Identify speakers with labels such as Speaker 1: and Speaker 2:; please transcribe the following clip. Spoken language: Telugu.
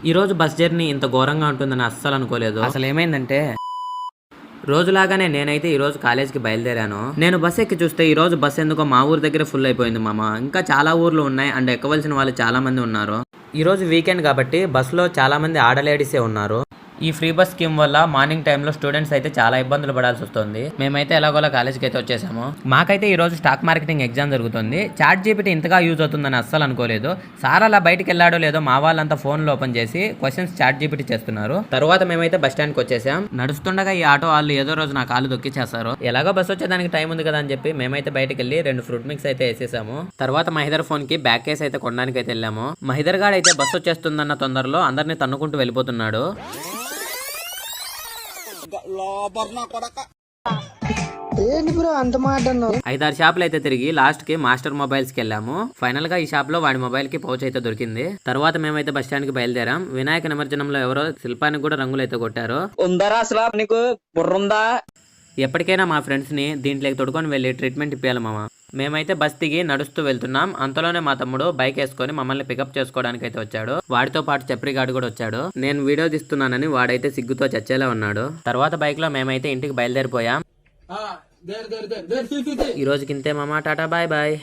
Speaker 1: ఈ రోజు బస్ జర్నీ ఇంత ఘోరంగా ఉంటుందని అస్సలు అనుకోలేదు. అసలు ఏమైందంటే రోజులాగానే నేనైతే ఈ రోజు కాలేజ్కి బయలుదేరాను. నేను బస్ ఎక్కి చూస్తే ఈ రోజు బస్ ఎందుకో మా ఊరు దగ్గర ఫుల్ అయిపోయింది మామ. ఇంకా చాలా ఊర్లు ఉన్నాయి అండ్ ఎక్కవలసిన వాళ్ళు చాలా మంది ఉన్నారు. ఈ రోజు వీకెండ్ కాబట్టి బస్సులో చాలా మంది ఆడలేడీసే ఉన్నారు. ఈ ఫ్రీ బస్ స్కీమ్ వల్ల మార్నింగ్ టైంలో స్టూడెంట్స్ అయితే చాలా ఇబ్బందులు పడాల్సి వస్తుంది. మేమైతే ఎలాగోలా కాలేజ్కి అయితే వచ్చేసాము. మాకైతే ఈ రోజు స్టాక్ మార్కెటింగ్ ఎగ్జామ్ జరుగుతుంది. చాట్ జీపీటీ ఇంతగా యూజ్ అవుతుందని అస్సలు అనుకోలేదు. సార్ అలా బయటికి వెళ్ళాడో లేదో మా వాళ్ళంతా ఫోన్లో ఓపెన్ చేసి క్వశ్చన్స్ చాట్ జీపీటీ చేస్తున్నారు. తర్వాత మేమైతే బస్ స్టాండ్కి వచ్చేసాం. నడుస్తుండగా ఈ ఆటో వాళ్ళు ఏదో రోజు నా కాలు దొక్కిచ్చేస్తారు. ఎలాగో బస్ వచ్చేదానికి టైం ఉంది కదా అని చెప్పి మేమైతే బయటకు వెళ్ళి 2 ఫ్రూట్ మిక్స్ అయితే వేసేసాము. తర్వాత మహిదర్ ఫోన్ కి బ్యాక్ కేస్ అయితే కొనడానికి అయితే వెళ్ళాము. మహిదర్ గాడు అయితే బస్ వచ్చేస్తుందన్న తొందరలో అందరినీ తన్నుకుంటూ వెళ్ళిపోతున్నాడు. 5-6 షాపులు అయితే తిరిగి లాస్ట్ కి మాస్టర్ మొబైల్స్ కి వెళ్ళాము. ఫైనల్ గా ఈ షాప్ లో వాడి మొబైల్ కి పౌచ్ అయితే దొరికింది. తర్వాత మేమైతే బస్ స్టాండ్ కి బయలుదేరాం. వినాయక నిమజ్జనంలో ఎవరో శిల్పానికి కూడా రంగులు అయితే కొట్టారు. ఎప్పటికైనా మా ఫ్రెండ్స్ ని దీంట్లోకి తొడుకొని వెళ్ళి ట్రీట్మెంట్ ఇప్పించాలి మామ. మేమైతే బస్ దిగి నడుస్తూ వెళ్తున్నాం. అంతలోనే మా తమ్ముడు బైక్ వేసుకొని మమ్మల్ని పికప్ చేసుకోవడానికి అయితే వచ్చాడు. వాడితో పాటు చప్రిగాడు కూడా వచ్చాడు. నేను వీడియో తీస్తున్నానని వాడైతే సిగ్గుతో చచ్చేలా ఉన్నాడు. తర్వాత బైక్ లో మేమైతే ఇంటికి బయలుదేరిపోయాం. ఈ రోజుకి ఇంతే మామ. Tata bye bye.